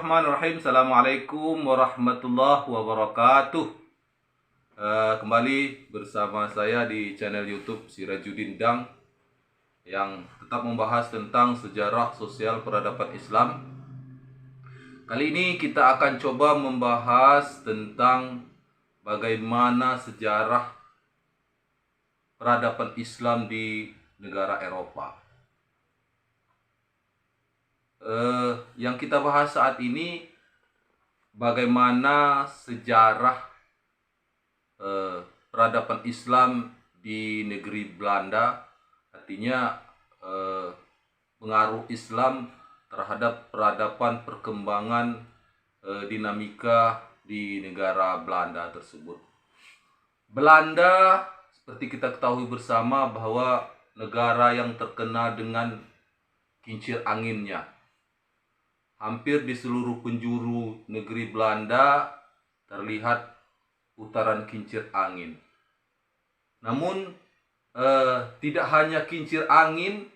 Bismillahirrahmanirrahim. Assalamualaikum warahmatullahi wabarakatuh. Kembali bersama saya di channel YouTube Sirajuddin Dang yang tetap membahas tentang sejarah sosial peradaban Islam. Kali ini kita akan coba membahas tentang bagaimana sejarah peradaban Islam di negara Eropa. Yang kita bahas saat ini bagaimana sejarah peradaban Islam di negeri Belanda, artinya pengaruh Islam terhadap peradaban perkembangan dinamika di negara Belanda tersebut. Belanda seperti kita ketahui bersama bahwa negara yang terkenal dengan kincir anginnya. Hampir di seluruh penjuru negeri Belanda terlihat putaran kincir angin. Namun tidak hanya kincir angin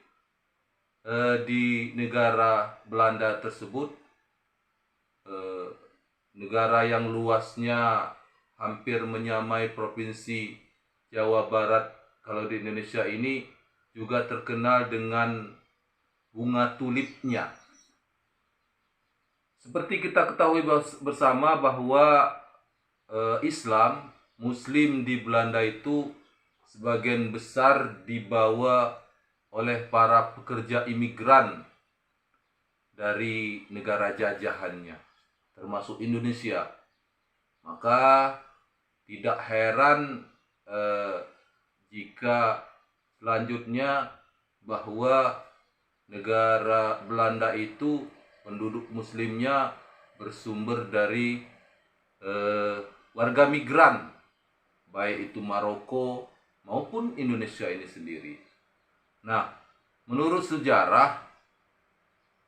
di negara Belanda tersebut, negara yang luasnya hampir menyamai provinsi Jawa Barat kalau di Indonesia ini juga terkenal dengan bunga tulipnya. Seperti kita ketahui bersama bahwa Muslim di Belanda itu sebagian besar dibawa oleh para pekerja imigran dari negara jajahannya, termasuk Indonesia. Maka tidak heran jika selanjutnya bahwa negara Belanda itu penduduk muslimnya bersumber dari warga migran, baik itu Maroko maupun Indonesia ini sendiri. Nah, menurut sejarah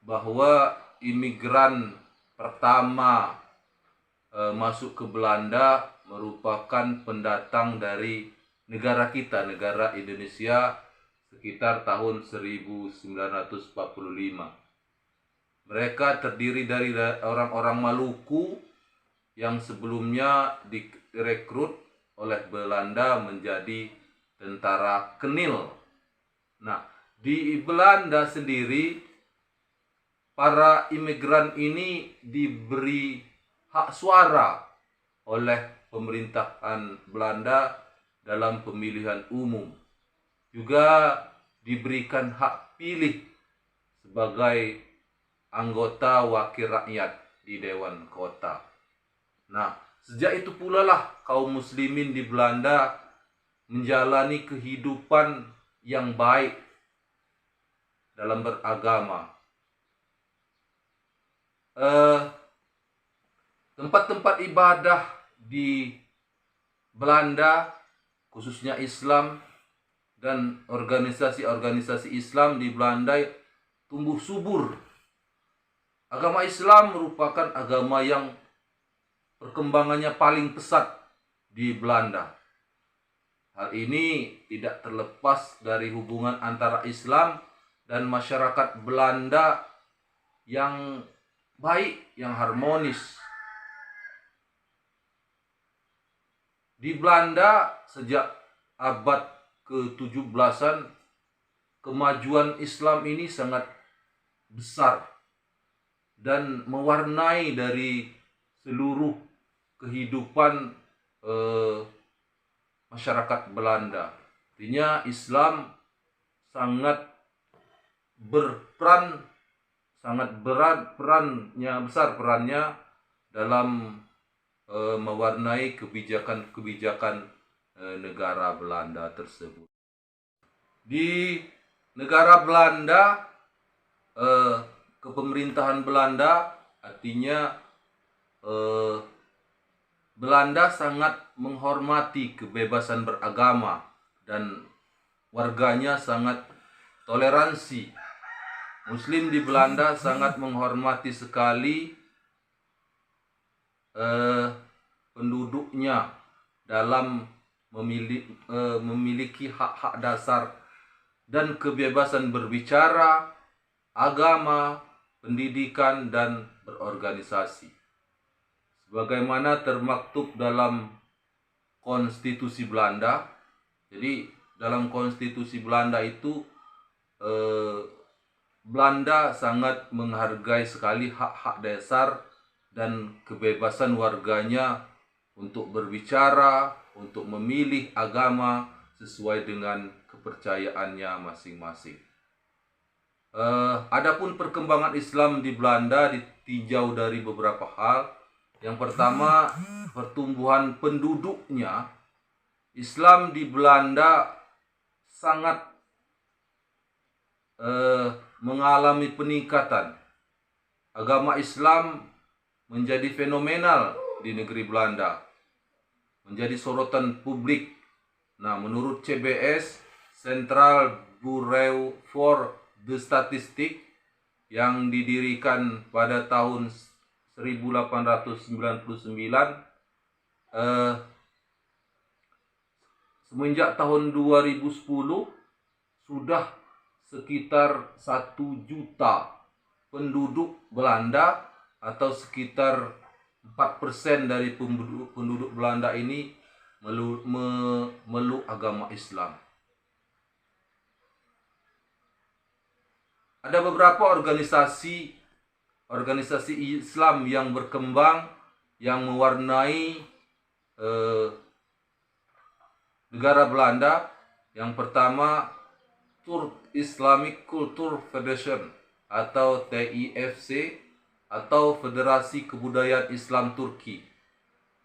bahwa imigran pertama masuk ke Belanda merupakan pendatang dari negara kita, negara Indonesia, sekitar tahun 1945. Mereka terdiri dari orang-orang Maluku yang sebelumnya direkrut oleh Belanda menjadi tentara Kenil. Nah, di Belanda sendiri para imigran ini diberi hak suara oleh pemerintahan Belanda dalam pemilihan umum. Juga diberikan hak pilih sebagai anggota wakil rakyat di Dewan Kota. Nah, sejak itu pula lah kaum muslimin di Belanda menjalani kehidupan yang baik dalam beragama. Tempat-tempat ibadah di Belanda, khususnya Islam dan organisasi-organisasi Islam di Belanda tumbuh subur. Agama Islam merupakan agama yang perkembangannya paling pesat di Belanda. Hal ini tidak terlepas dari hubungan antara Islam dan masyarakat Belanda yang baik, yang harmonis. Di Belanda sejak abad ke-17-an, kemajuan Islam ini sangat besar dan mewarnai dari seluruh kehidupan masyarakat Belanda. Artinya Islam sangat berperan, besar perannya dalam mewarnai kebijakan-kebijakan negara Belanda tersebut. Di negara Belanda, kepemerintahan Belanda, artinya Belanda sangat menghormati kebebasan beragama dan warganya sangat toleransi. Muslim di Belanda sangat menghormati sekali penduduknya dalam memiliki hak-hak dasar dan kebebasan berbicara, agama, pendidikan, dan berorganisasi. Sebagaimana termaktub dalam konstitusi Belanda. Jadi dalam konstitusi Belanda itu Belanda sangat menghargai sekali hak-hak dasar dan kebebasan warganya untuk berbicara, untuk memilih agama sesuai dengan kepercayaannya masing-masing. Adapun perkembangan Islam di Belanda ditinjau dari beberapa hal. Yang pertama, pertumbuhan penduduknya. Islam di Belanda sangat mengalami peningkatan. Agama Islam menjadi fenomenal di negeri Belanda, menjadi sorotan publik. Nah, menurut CBS, Central Bureau for the Statistics, yang didirikan pada tahun 1899, semenjak tahun 2010 sudah sekitar 1 juta penduduk Belanda, atau sekitar 4% dari penduduk Belanda ini memeluk agama Islam. Ada beberapa organisasi Islam yang berkembang, yang mewarnai negara Belanda. Yang pertama, Turk Islamic Culture Federation atau TIFC, atau Federasi Kebudayaan Islam Turki.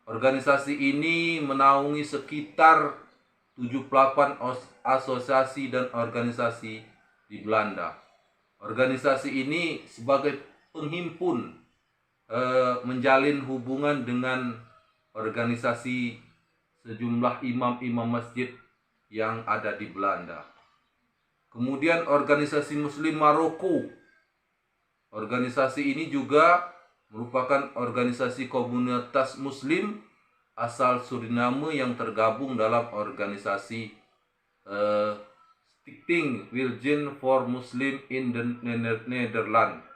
Organisasi ini menaungi sekitar 78 asosiasi dan organisasi di Belanda. Organisasi ini sebagai penghimpun menjalin hubungan dengan organisasi sejumlah imam-imam masjid yang ada di Belanda. Kemudian organisasi Muslim Maroko. Organisasi ini juga merupakan organisasi komunitas Muslim asal Suriname yang tergabung dalam organisasi Stichting Virgin for Muslim in the Netherlands,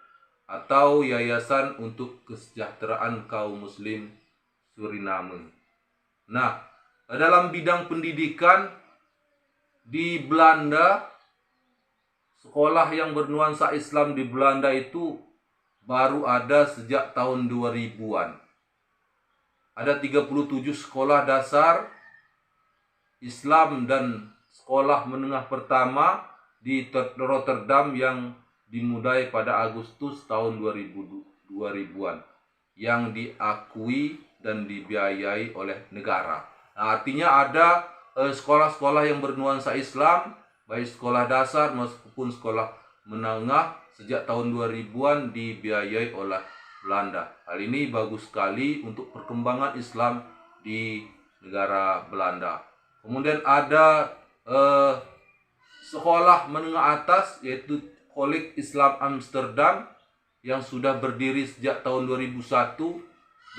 atau Yayasan untuk Kesejahteraan Kaum Muslim Suriname. Nah, dalam bidang pendidikan di Belanda, sekolah yang bernuansa Islam di Belanda itu baru ada sejak tahun 2000-an. Ada 37 sekolah dasar Islam dan sekolah menengah pertama di Rotterdam yang dimulai pada Agustus tahun 2000-an, yang diakui dan dibiayai oleh negara. Nah, artinya ada sekolah-sekolah yang bernuansa Islam, baik sekolah dasar maupun sekolah menengah, sejak tahun 2000-an dibiayai oleh Belanda. Hal ini bagus sekali untuk perkembangan Islam di negara Belanda. Kemudian ada sekolah menengah atas, yaitu College Islam Amsterdam, yang sudah berdiri sejak tahun 2001,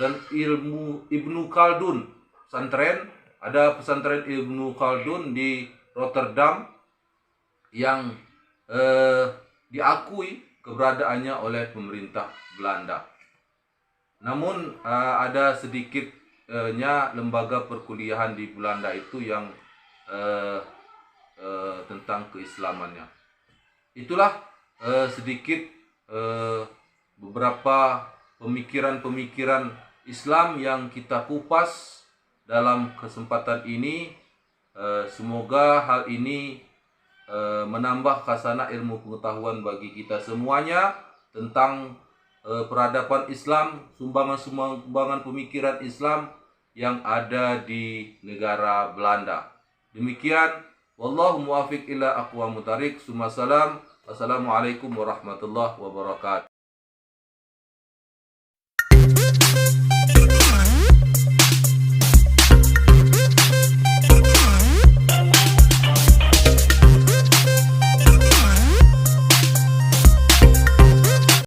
dan Ibnu Khaldun pesantren. Ada pesantren Ibnu Khaldun di Rotterdam yang diakui keberadaannya oleh pemerintah Belanda. Namun ada sedikitnya lembaga perkuliahan di Belanda itu yang tentang keislamannya. Itulah sedikit beberapa pemikiran-pemikiran Islam yang kita kupas dalam kesempatan ini. Semoga hal ini menambah khazanah ilmu pengetahuan bagi kita semuanya tentang peradaban Islam, sumbangan pemikiran Islam yang ada di negara Belanda. Demikian, wallahu muwaffiq ila aqwamut thariq. Assalamualaikum warahmatullahi wabarakatuh.